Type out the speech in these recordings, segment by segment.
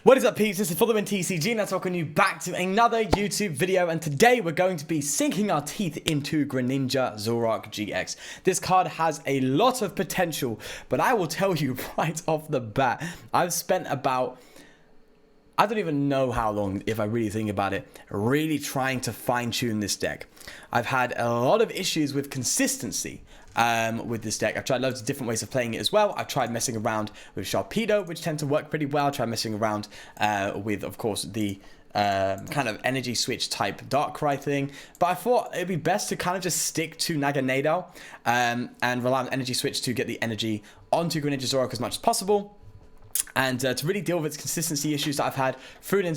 What is up, peeps? This is Following TCG, and let's welcome you back to another YouTube video. And today we're going to be sinking our teeth into Greninja Zoroark GX. This card has a lot of potential, but I will tell you right off the bat, I've spent about, I don't even know how long, if I really think about it, really trying to fine-tune this deck. I've had a lot of issues with consistency with this deck. I've tried loads of different ways of playing it as well. I've tried messing around with Sharpedo, which tend to work pretty well. I tried messing around with, of course, the kind of energy switch type Darkrai thing. But I thought it'd be best to kind of just stick to Naganadel and rely on energy switch to get the energy onto Greninja Zoroark as much as possible. And to really deal with its consistency issues that I've had, thrown in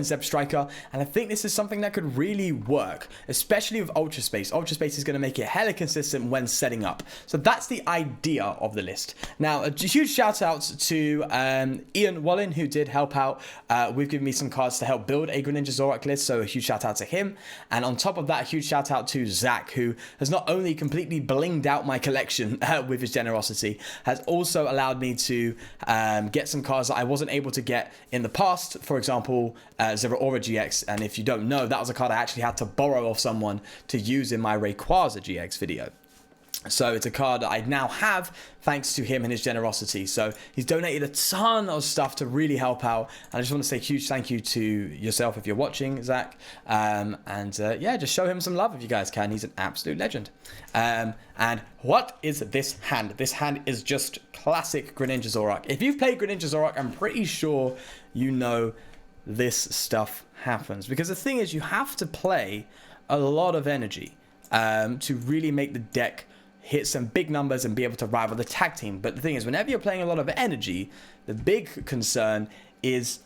Zeb Striker, and I think this is something that could really work, especially with Ultra Space. Ultra Space is going to make it hella consistent when setting up. So that's the idea of the list. Now, a huge shout out to Ian Wallen, who did help out with giving me some cards to help build a Greninja Zoroark list, so a huge shout out to him. And on top of that, a huge shout out to Zach, who has not only completely blinged out my collection with his generosity, has also allowed me to get some cards that I wasn't able to get in the past. For example, ZoroAura GX, and if you don't know, that was a card I actually had to borrow off someone to use in my Rayquaza GX video. So it's a card that I now have thanks to him and his generosity. So he's donated a ton of stuff to really help out. And I just want to say a huge thank you to yourself if you're watching, Zach. Yeah, just show him some love if you guys can. He's an absolute legend. And what is this hand? This hand is just classic Greninja Zoroark. If you've played Greninja Zoroark, I'm pretty sure you know this stuff happens. Because the thing is, you have to play a lot of energy to really make the deck hit some big numbers and be able to rival the tag team. But the thing is, whenever you're playing a lot of energy, the big concern is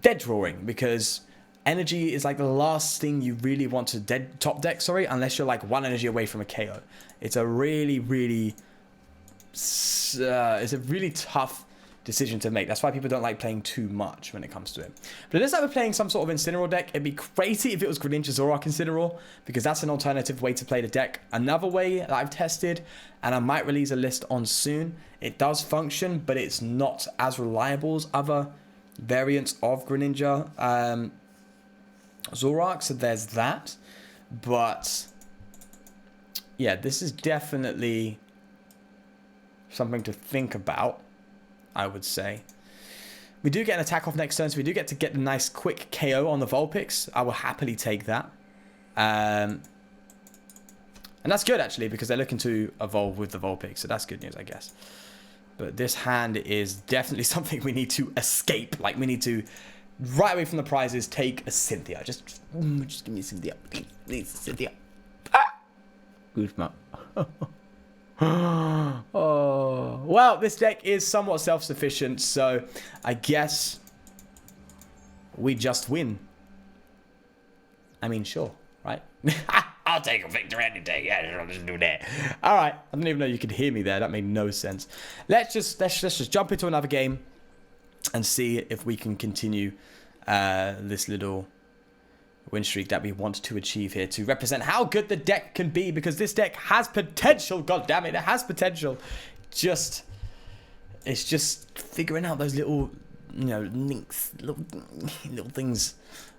dead drawing, because energy is like the last thing you really want to top deck, unless you're like one energy away from a KO. It's a really it's a really tough decision to make. That's why people don't like playing too much when it comes to it. But it looks like we're playing some sort of Incineroar deck. It'd be crazy if it was Greninja Zoroark Incineroar, because that's an alternative way to play the deck. Another way that I've tested, and I might release a list on soon, it does function, but it's not as reliable as other variants of Greninja Zoroark, so there's that. But yeah, this is definitely something to think about, I would say. We do get an attack off next turn, so we do get to get a nice quick KO on the Vulpix. I will happily take that. And that's good, actually, because they're looking to evolve with the Vulpix, so that's good news, I guess. But this hand is definitely something we need to escape. Like, we need to, right away from the prizes, take a Cynthia. Just give me a Cynthia. Please, Cynthia. Ah! Goosebump. Oh, well, this deck is somewhat self-sufficient, so I guess we just win. I mean, sure, right? I'll take a victory any day. Yeah, I'll just do that. All right, I don't even know you could hear me there. That made no sense. Let's just jump into another game and see if we can continue this little win streak that we want to achieve here to represent how good the deck can be, because this deck has potential. God damn it, it has potential. It's just figuring out those little, links, little things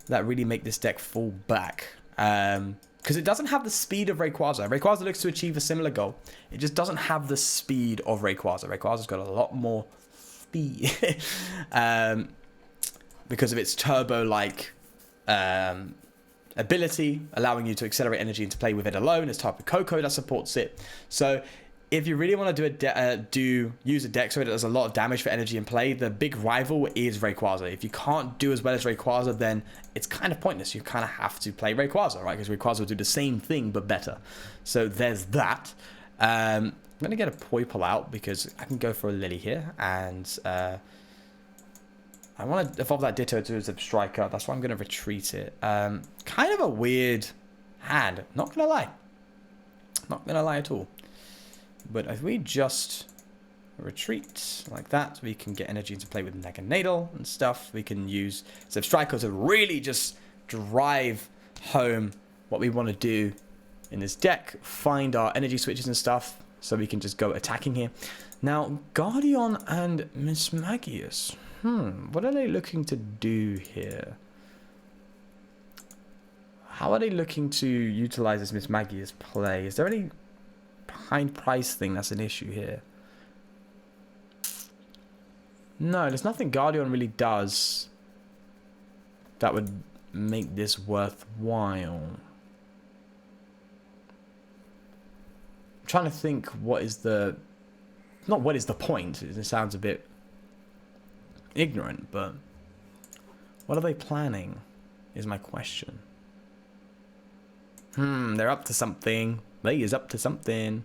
that really make this deck fall back. Because it doesn't have the speed of Rayquaza. Rayquaza looks to achieve a similar goal. It just doesn't have the speed of Rayquaza. Rayquaza's got a lot more speed because of its turbo-like ability, allowing you to accelerate energy and to play with it alone. There's Tapu Koko that supports it. So if you really want to use a deck that does a lot of damage for energy in play, the big rival is Rayquaza. If you can't do as well as Rayquaza, then it's kind of pointless. You kind of have to play Rayquaza, right? Because Rayquaza will do the same thing but better. So there's that. I'm going to get a Poipole out because I can go for a Lily here, and I want to evolve that Ditto to a Zeb Striker. That's why I'm going to retreat it. Kind of a weird hand. Not going to lie. Not going to lie at all. But if we just retreat like that, we can get energy to play with Naganadel and stuff. We can use Zeb Striker to really just drive home what we want to do in this deck. Find our energy switches and stuff so we can just go attacking here. Now, Guardian and Miss Magius. What are they looking to do here? How are they looking to utilize this Miss Maggie's play? Is there any behind price thing that's an issue here? No, there's nothing Guardian really does that would make this worthwhile. I'm trying to think what is the... Not what is the point. It sounds a bit ignorant, but... What are they planning is my question. They're up to something. They is up to something.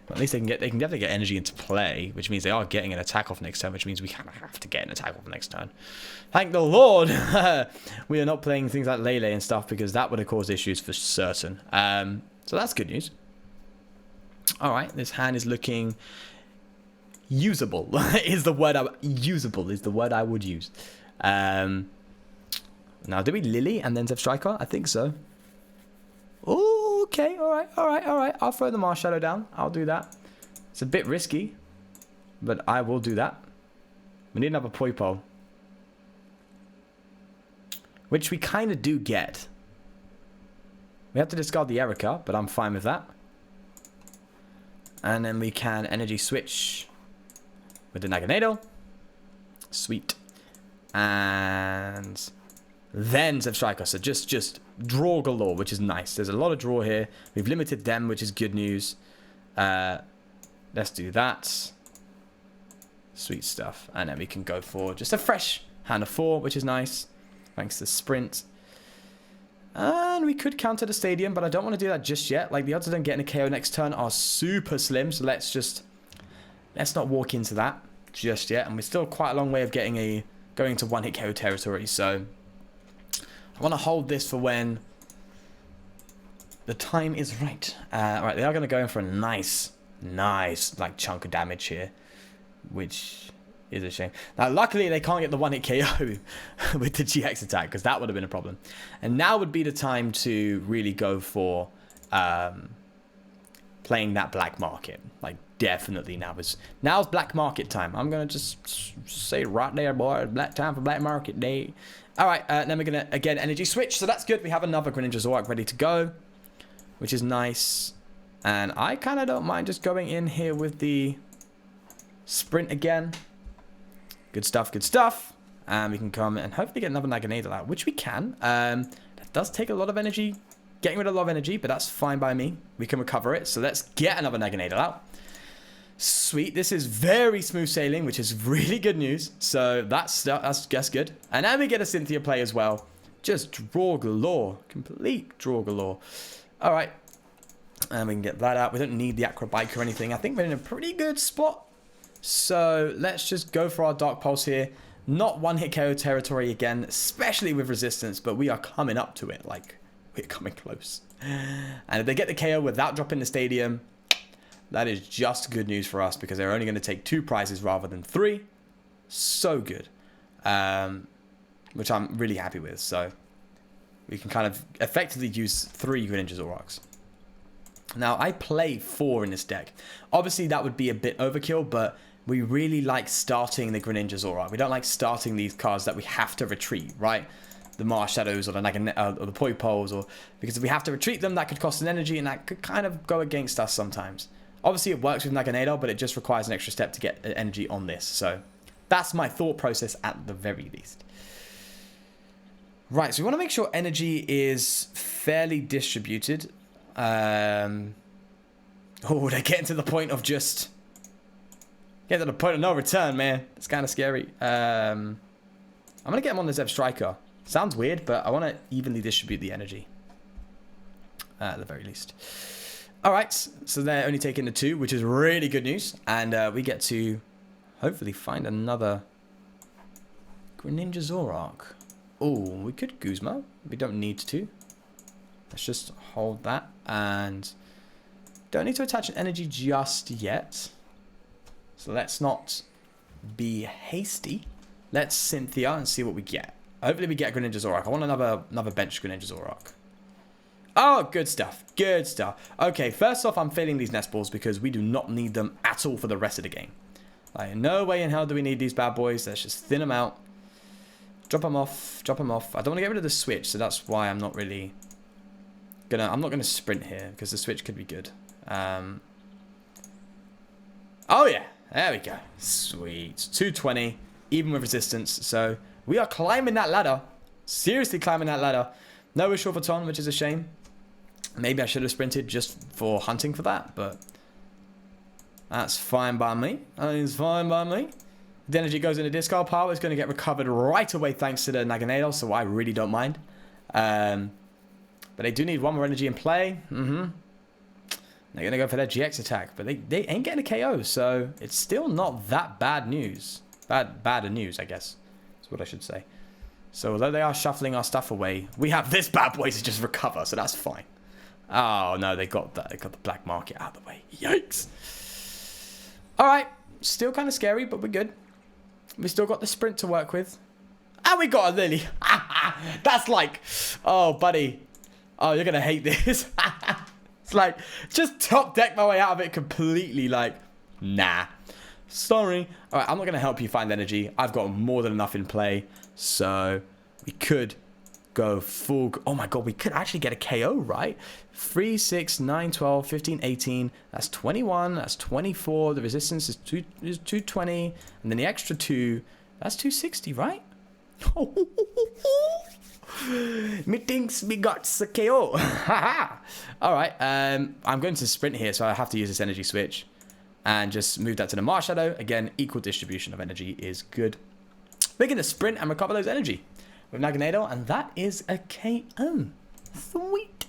But at least they can definitely get energy into play, which means they are getting an attack off next turn, which means we kind of have to get an attack off next turn. Thank the Lord! We are not playing things like Lele and stuff, because that would have caused issues for certain. So that's good news. Alright, this hand is looking usable. Usable is the word I would use. Now, do we Lily and then Zep Striker? I think so. Oh, okay. Alright. I'll throw the Mars Shadow down. I'll do that. It's a bit risky, but I will do that. We need another Poipo, which we kind of do get. We have to discard the Erica, but I'm fine with that. And then we can energy switch with the Naganadel. Sweet. And then Zep Striker. So just draw galore, which is nice. There's a lot of draw here. We've limited them, which is good news. Let's do that. Sweet stuff. And then we can go for just a fresh hand of 4, which is nice. Thanks to Sprint. And we could counter the Stadium, but I don't want to do that just yet. Like, the odds of them getting a KO next turn are super slim. So let's not walk into that just yet. And we're still quite a long way of going to one-hit KO territory. So I want to hold this for when the time is right. Right, they are going to go in for a nice like chunk of damage here, which is a shame. Now, luckily, they can't get the one-hit KO with the GX attack, because that would have been a problem. And now would be the time to really go for playing that black market. Like, definitely now's black market time. I'm going to just say right there, boy, black time for black market day. All right, then we're going to, again, energy switch. So that's good. We have another Greninja Zoroark ready to go, which is nice. And I kind of don't mind just going in here with the Sprint again. Good stuff. And we can come and hopefully get another Naganadel out, which we can. That does take a lot of energy, getting rid of a lot of energy, but that's fine by me. We can recover it. So let's get another Naganadel out. Sweet. This is very smooth sailing, which is really good news. So that's good. And then we get a Cynthia play as well. Just draw galore. Complete draw galore. All right. And we can get that out. We don't need the Acrobike or anything. I think we're in a pretty good spot. So let's just go for our Dark Pulse here. Not one-hit KO territory again, especially with resistance, but we are coming up to it. Like, we're coming close. And if they get the KO without dropping the Stadium, that is just good news for us, because they're only going to take 2 prizes rather than 3. So good. Which I'm really happy with. So we can kind of effectively use 3 Greninja Zoroarks. Now, I play 4 in this deck. Obviously, that would be a bit overkill, but we really like starting the Greninja Zoroark. We don't like starting these cards that we have to retreat, right? The Mars Shadows or the Poipos, or because if we have to retreat them, that could cost an energy, and that could kind of go against us sometimes. Obviously, it works with Naganadel, but it just requires an extra step to get energy on this. So that's my thought process at the very least. Right, so we want to make sure energy is fairly distributed. Oh, they're getting to the point of just... Getting to the point of no return, man. It's kind of scary. I'm going to get him on the Zep Striker. Sounds weird, but I want to evenly distribute the energy. At the very least. Alright, so they're only taking the 2, which is really good news. And we get to hopefully find another Greninja Zoroark. Oh, we could Guzma. We don't need to. Let's just hold that. And don't need to attach an energy just yet. So let's not be hasty. Let's Cynthia and see what we get. Hopefully we get Greninja Zoroark. I want another bench Greninja Zoroark. Oh, good stuff. Good stuff. Okay, first off, I'm failing these nest balls because we do not need them at all for the rest of the game. Like, no way in hell do we need these bad boys. Let's just thin them out. Drop them off. Drop them off. I don't want to get rid of the switch, so that's why I'm not really gonna... I'm not going to sprint here, because the switch could be good. Oh, yeah. There we go. Sweet. 220, even with resistance. So, we are climbing that ladder. Seriously climbing that ladder. No Wishful Baton, which is a shame. Maybe I should have sprinted just for hunting for that, but... That's fine by me. It's fine by me. The energy goes into discard pile. It's going to get recovered right away thanks to the Naganadel, so I really don't mind. But they do need one more energy in play. They're going to go for their GX attack, but they ain't getting a KO, so it's still not that bad news. Bad news, I guess. That's what I should say. So although they are shuffling our stuff away, we have this bad boy to just recover, so that's fine. Oh, no, they got the black market out of the way. Yikes. Alright, still kind of scary, but we're good. We still got the sprint to work with. And we got a Lily. That's like, oh, buddy. Oh, you're going to hate this. It's like, just top deck my way out of it completely. Like, nah. Sorry. Alright, I'm not going to help you find energy. I've got more than enough in play. So, we could go full... Oh my god, we could actually get a KO, right? 3, 6, 9, 12, 15, 18. That's 21. That's 24. The resistance is 220. And then the extra 2. That's 260, right? Me thinks me got a KO. Alright, I'm going to sprint here, so I have to use this energy switch. And just move that to the Mars Shadow. Again, equal distribution of energy is good. We're going to sprint and recover those energy with Naganadel, and that is a KO. Sweet.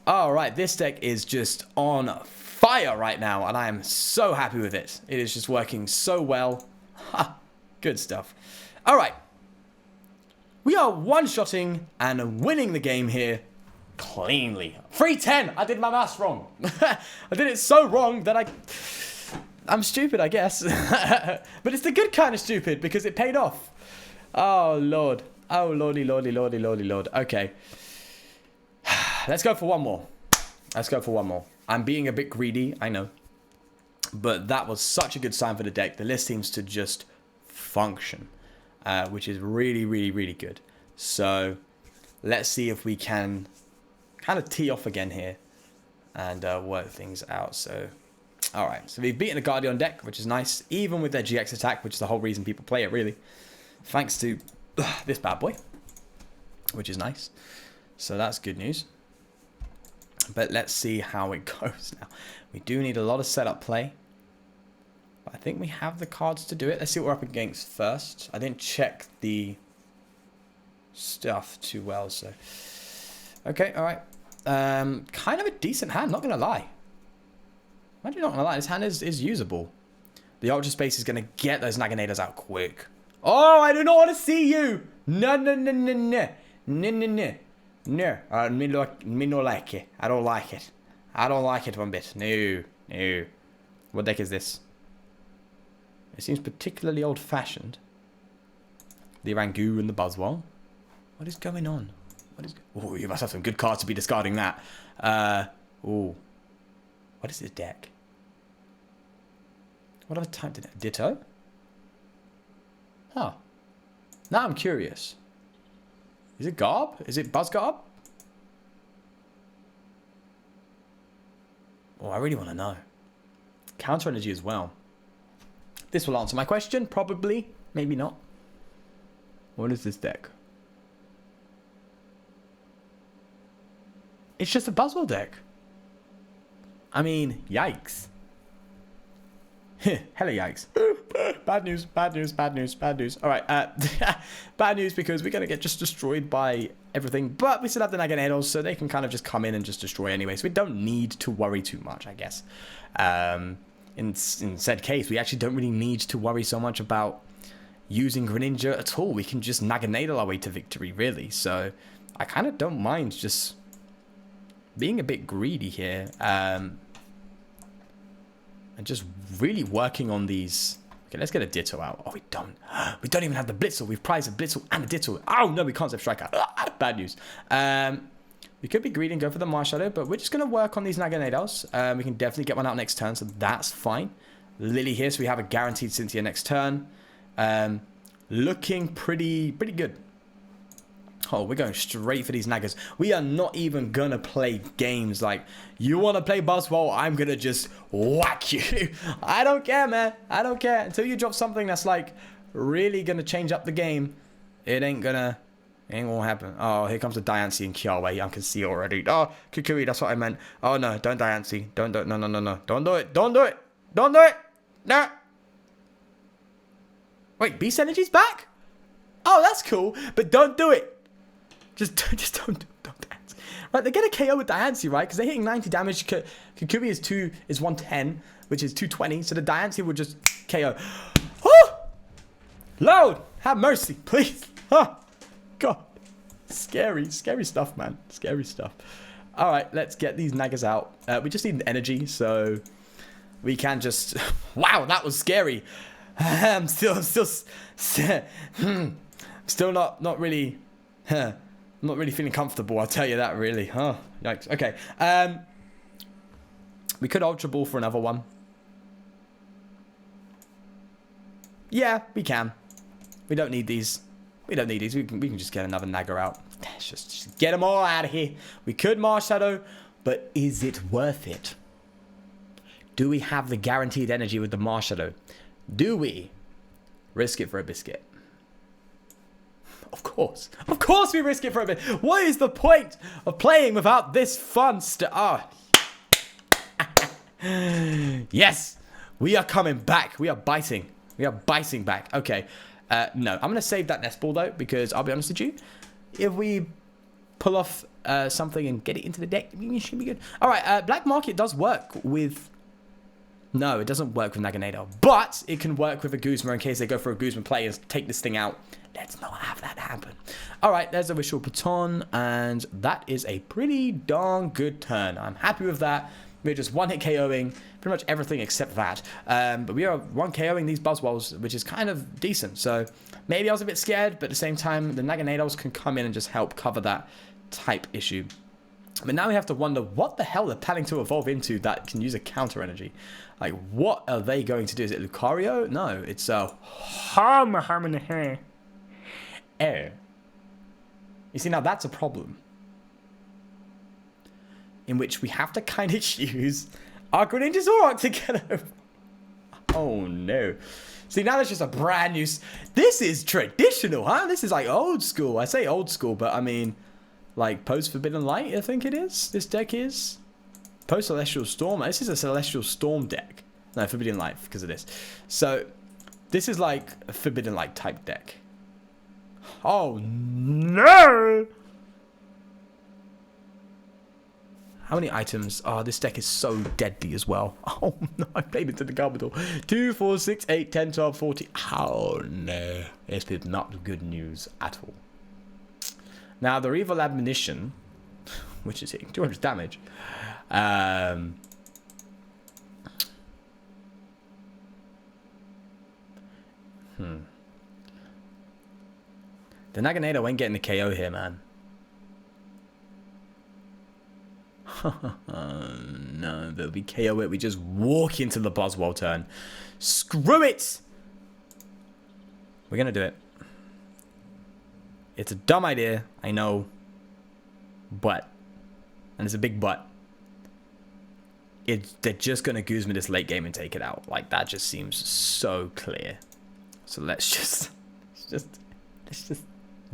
Alright, this deck is just on fire right now, and I am so happy with it. It is just working so well. Ha! Good stuff. Alright. We are one-shotting and winning the game here cleanly. 3-10! I did my maths wrong. I did it so wrong that I'm stupid, I guess. But it's the good kind of stupid, because it paid off. Oh, Lord. Oh, lordy, lordy, lordy, lordy, lord. Okay. Let's go for one more. Let's go for one more. I'm being a bit greedy, I know. But that was such a good sign for the deck. The list seems to just function. Which is really, really, really good. So, let's see if we can kind of tee off again here. And work things out. So, alright. So, we've beaten the Guardian deck, which is nice. Even with their GX attack, which is the whole reason people play it, really. Thanks to this bad boy, which is nice. So that's good news. But let's see how it goes now. We do need a lot of setup play. But I think we have the cards to do it. Let's see what we're up against first. I didn't check the stuff too well, so... Okay, alright. Kind of a decent hand, not going to lie. I'm actually not going to lie, this hand is usable. The Ultra Space is going to get those Naganadels out quick. Oh, I do not want to see you. No, no, no, no, no. No, no, no. No. Me no like it. I don't like it. I don't like it one bit. No. No. What deck is this? It seems particularly old-fashioned. The Rangoon and the Buzzwole. What is going on? What is... Oh, you must have some good cards to be discarding that. Ooh. What is this deck? What other type did it? Ditto? Huh. Now I'm curious. Is it Garb? Is it Buzz Garb? Oh, I really want to know. Counter energy as well. This will answer my question. Probably. Maybe not. What is this deck? It's just a Buzzwole deck. I mean, yikes. Hella yikes. Bad news, bad news, bad news, bad news. Alright, bad news because we're going to get just destroyed by everything. But we still have the Naganadels, so they can kind of just come in and just destroy anyway. So we don't need to worry too much, I guess. In said case, we actually don't really need to worry so much about using Greninja at all. We can just Naganadel our way to victory, really. So I kind of don't mind just being a bit greedy here. And just really working on these. Okay, let's get a Ditto out. Oh, we don't. We don't even have the Blitzel. We've prized a Blitzel and a Ditto. Oh, no, we can't have Striker. Bad news. We could be greedy and go for the Mars Shadow, but we're just going to work on these Naganadels. We can definitely get one out next turn, so that's fine. Lily here, so we have a guaranteed Cynthia next turn. Looking pretty good. Oh, we're going straight for these naggers. We are not even gonna play games like, you want to play Buzzwole, I'm gonna just whack you. I don't care, man. I don't care. Until you drop something that's like really gonna change up the game, it ain't gonna happen. Oh, here comes the Diancie and Kiawe. I can see already. Oh, Kukui, that's what I meant. Oh no, don't Diancie. Don't do it. No. Don't do it. Don't do it. Don't do it. No. Wait, Beast Energy's back? Oh, that's cool. But don't do it. Just don't dance. Right, they're gonna KO with Diancie, right? Because they're hitting 90 damage. Kukui is 110, which is 220. So the Diancie will just KO. Oh! Lord, have mercy, please. Oh, God. Scary stuff, man. Scary stuff. All right, let's get these naggers out. We just need an energy, so we can just... Wow, that was scary. I'm still not really... I'm not really feeling comfortable, I'll tell you that, really. Oh, yikes. Okay. We could Ultra Ball for another one. Yeah, we can. We don't need these. We can just get another Nagger out. Just get them all out of here. We could Marshadow, but is it worth it? Do we have the guaranteed energy with the Marshadow? Do we risk it for a biscuit? Of course we risk it for a bit. What is the point of playing without this fun stuff? Oh. Yes, we are coming back. We are biting. We are biting back. Okay. No, I'm going to save that nest ball though, because I'll be honest with you, if we pull off something and get it into the deck, it should be good. All right, Black Market does work with... No, it doesn't work with Naganado, but it can work with a Guzma in case they go for a Guzma play and take this thing out. Let's not have that happen. All right, there's a Visual Baton, and that is a pretty darn good turn. I'm happy with that. We're just one-hit KOing pretty much everything except that. But we are one KOing these Buzzwoles, which is kind of decent. So maybe I was a bit scared, but at the same time, the Naganados can come in and just help cover that type issue. But now we have to wonder what the hell they're planning to evolve into that can use a counter energy. Like, what are they going to do? Is it Lucario? No, it's Air. You see, now that's a problem. In which we have to kind of use our Greninja Zoroark to get over. Oh, no. See, now there's just a brand new... This is traditional, huh? This is like old school. I say old school, but I mean... Like, post-Forbidden Light, I think it is. This deck is. Post-Celestial Storm. This is a Celestial Storm deck. No, Forbidden Light, because of this. So, this is like a Forbidden Light type deck. Oh, no! How many items? Oh, this deck is so deadly as well. Oh, no, I played into the Garbodor. 2, 4, 6, 8, 10, 12, 14. Oh, no. This is not good news at all. Now, the Evil Admonition, which is hitting 200 damage, the Naganado ain't getting the KO here, man. No, but we KO it. We just walk into the Buzzwole turn. Screw it! We're going to do it. It's a dumb idea, I know, but, and it's a big but, they're just going to Guzma this late game and take it out. Like, that just seems so clear. So let's just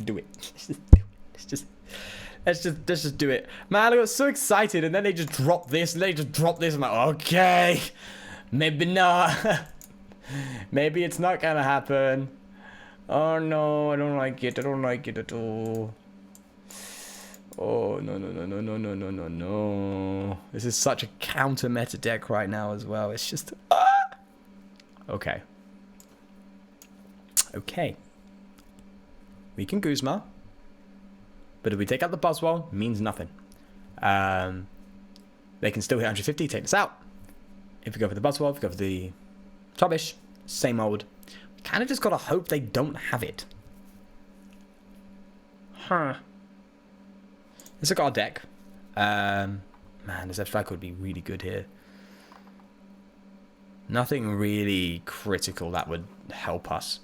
do it. Let's just do it. Man, I got so excited, and then they just dropped this, and they just dropped this. I'm like, okay, maybe not. Maybe it's not going to happen. Oh no, I don't like it. I don't like it at all. Oh, no. This is such a counter meta deck right now as well. It's just... Okay. Okay. We can Guzma. But if we take out the Buzzwole, means nothing. They can still hit 150, take this out. If we go for the Buzzwole, if we go for the Trubbish, same old. Kind of just gotta hope they don't have it. Huh. Let's look at our deck. Man, this F-Strike would be really good here. Nothing really critical that would help us.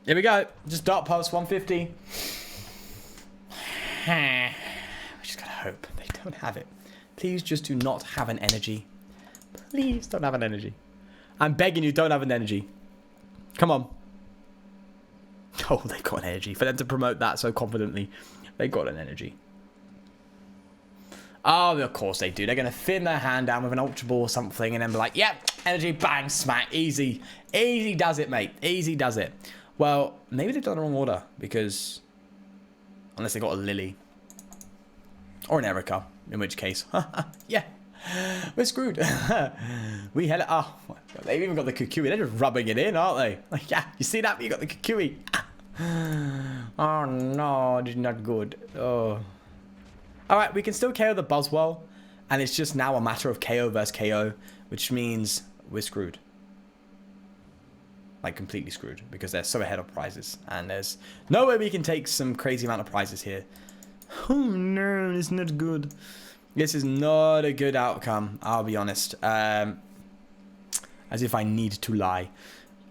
Here we go. Just Dark Pulse 150. We just gotta hope they don't have it. Please just do not have an energy. Please don't have an energy. I'm begging you, don't have an energy. Come on. Oh, they've got an energy. For them to promote that so confidently, they got an energy. Oh, of course they do. They're going to thin their hand down with an Ultra Ball or something and then be like, yep, energy, bang, smack, easy. Easy does it, mate. Easy does it. Well, maybe they've done the wrong order because... Unless they got a Lily. Or an Erica, in which case, yeah, we're screwed. We had it. Oh, they've even got the Kukui. They're just rubbing it in, aren't they? Like, yeah, you see that? You got the Kukui. Oh no, this is not good. Oh. All right, we can still KO the Buzzwole, and it's just now a matter of KO versus KO, which means we're screwed. Like completely screwed because they're so ahead of prizes, and there's no way we can take some crazy amount of prizes here. Oh no, it's not good. This is not a good outcome, I'll be honest. As if I need to lie.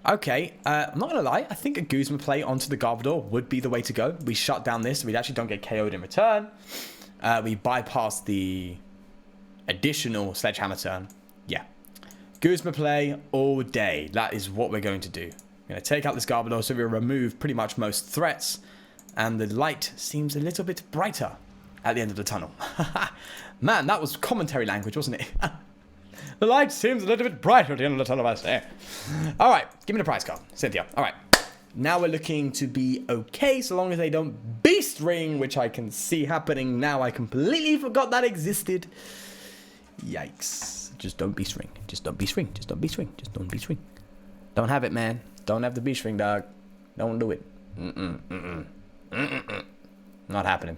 Okay, I'm not going to lie. I think a Guzma play onto the Garbodor would be the way to go. We shut down this. We actually don't get KO'd in return. We bypass the additional Sledgehammer turn. Yeah. Guzma play all day. That is what we're going to do. We're going to take out this Garbodor so we remove pretty much most threats. And the light seems a little bit brighter at the end of the tunnel. Man, that was commentary language, wasn't it? The light seems a little bit brighter at the end of the tunnel, I say. All right, give me the prize card, Cynthia. All right, now we're looking to be okay, so long as they don't Beast Ring, which I can see happening now. I completely forgot that existed. Yikes. Just don't Beast Ring. Just don't Beast Ring. Just don't Beast Ring. Just don't Beast Ring. Don't have it, man. Don't have the Beast Ring, dog. Don't do it. Not happening.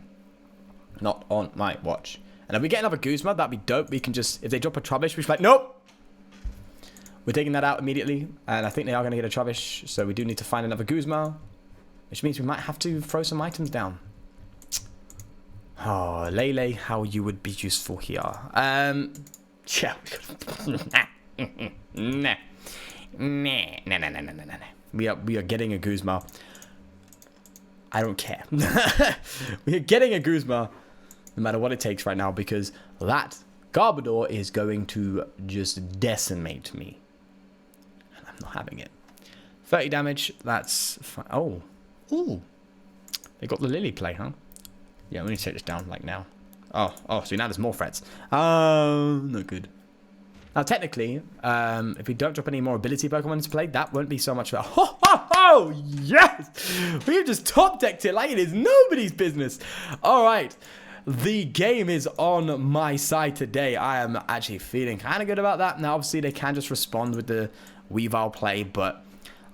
Not on my watch. And if we get another Guzma, that'd be dope. We can just, if they drop a Trubbish, we're like, nope. We're taking that out immediately. And I think they are going to get a Trubbish. So we do need to find another Guzma. Which means we might have to throw some items down. Oh, Lele, how you would be useful here. Yeah. Nah. We are getting a Guzma. I don't care. We are getting a Guzma no matter what it takes right now because that Garbodor is going to just decimate me. And I'm not having it. 30 damage, that's fine. Oh. Ooh. They got the Lily play, huh? Yeah, we need to take this down like now. Oh, so now there's more threats. No good. Now, technically, if we don't drop any more ability Pokemon into play, that won't be so much of a... Oh, yes! We've just top decked it like it is nobody's business. All right. The game is on my side today. I am actually feeling kind of good about that. Now, obviously, they can just respond with the Weavile play, but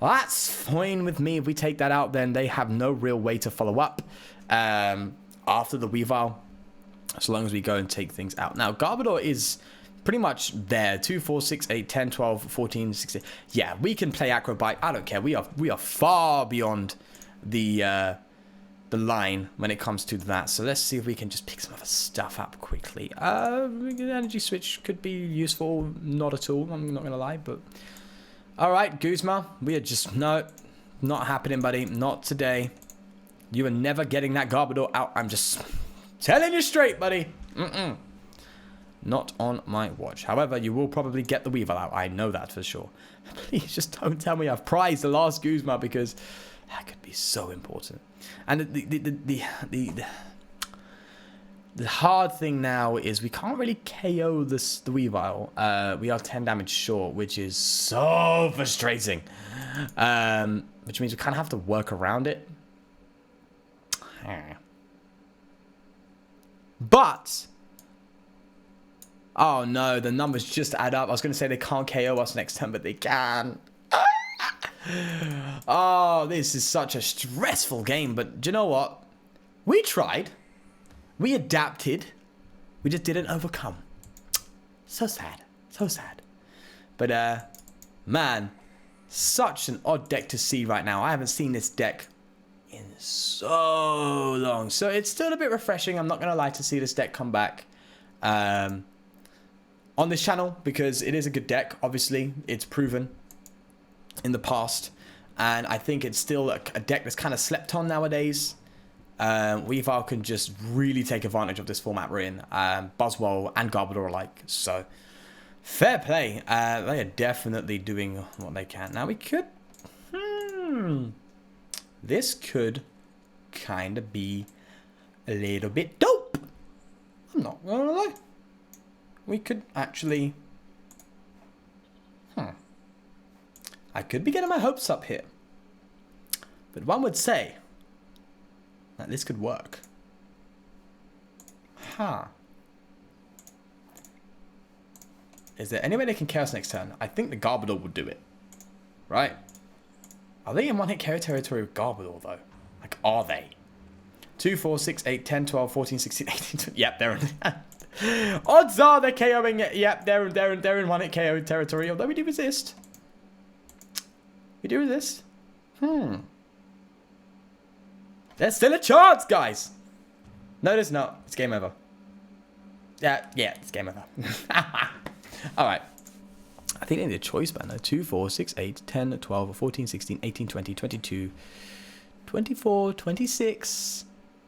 that's fine with me. If we take that out, then they have no real way to follow up after the Weavile, so long as we go and take things out. Now, Garbodor is pretty much there. 2, 4, 6, 8, 10, 12, 14, 16. Yeah, we can play Acrobite. I don't care. We are far beyond the line when it comes to that. So let's see if we can just pick some other stuff up quickly. Energy Switch could be useful. Not at all. I'm not going to lie, but... All right, Guzma. We are just... No, not happening, buddy. Not today. You are never getting that Garbodor out. I'm just telling you straight, buddy. Not on my watch. However, you will probably get the Weavile out. I know that for sure. Please just don't tell me I've prized the last Guzma because that could be so important. And the hard thing now is we can't really KO the Weavile. We are 10 damage short, which is so frustrating. Which means we kind of have to work around it. But... Oh no, the numbers just add up. I was going to say they can't KO us next turn, but they can. Oh, this is such a stressful game. But do you know what? We tried. We adapted. We just didn't overcome. So sad. So sad. But, man, such an odd deck to see right now. I haven't seen this deck in so long. So it's still a bit refreshing, I'm not going to lie, to see this deck come back on this channel, because it is a good deck. Obviously, it's proven in the past, and I think it's still a deck that's kind of slept on nowadays. Weavile can just really take advantage of this format we're in. Buzzwole and Garbodor alike. So, fair play. They are definitely doing what they can. Now, we could... This could kind of be a little bit dope. I'm not gonna lie. We could actually... I could be getting my hopes up here. But one would say that this could work. Is there any way they can Chaos next turn? I think the Garbodor would do it. Right? Are they in one-hit KO territory with Garbodor, though? Like, are they? 2, 4, 6, 8, 10, 12, 14, 16, 18, 20. Yep, they're in. Odds are they're KOing it. Yep, they're in one-hit KO territory, although we do resist. We do resist. There's still a chance, guys. No, there's not. It's game over. Yeah, it's game over. All right. I think they need a choice band though. 2, 4, 6, 8, 10, 12, 14, 16, 18, 20, 22, 24, 26.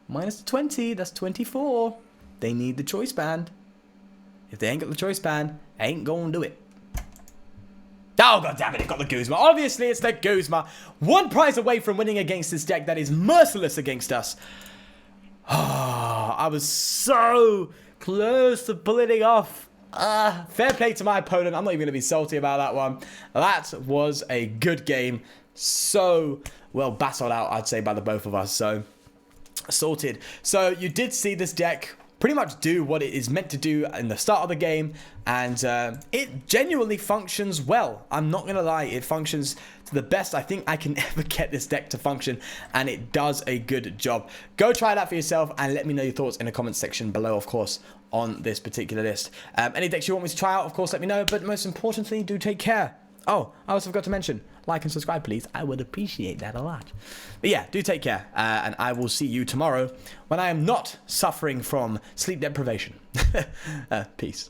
Minus 20, that's 24. They need the choice band. If they ain't got the choice band, ain't gonna do it. Oh, god damn it, it got the Guzma. Obviously, it's the Guzma. One prize away from winning against this deck that is merciless against us. Oh, I was so close to pulling it off. Fair play to my opponent. I'm not even going to be salty about that one. That was a good game. So well battled out, I'd say, by the both of us. So, sorted. So, you did see this deck pretty much do what it is meant to do in the start of the game, and it genuinely functions well. I'm not gonna lie, it functions to the best I think I can ever get this deck to function, and it does a good job. Go try it out for yourself and let me know your thoughts in the comments section below, of course, on this particular list. Any decks you want me to try out, of course, let me know, but most importantly, do take care. Oh, I also forgot to mention, like and subscribe, please. I would appreciate that a lot. But yeah, do take care. And I will see you tomorrow when I am not suffering from sleep deprivation. Peace.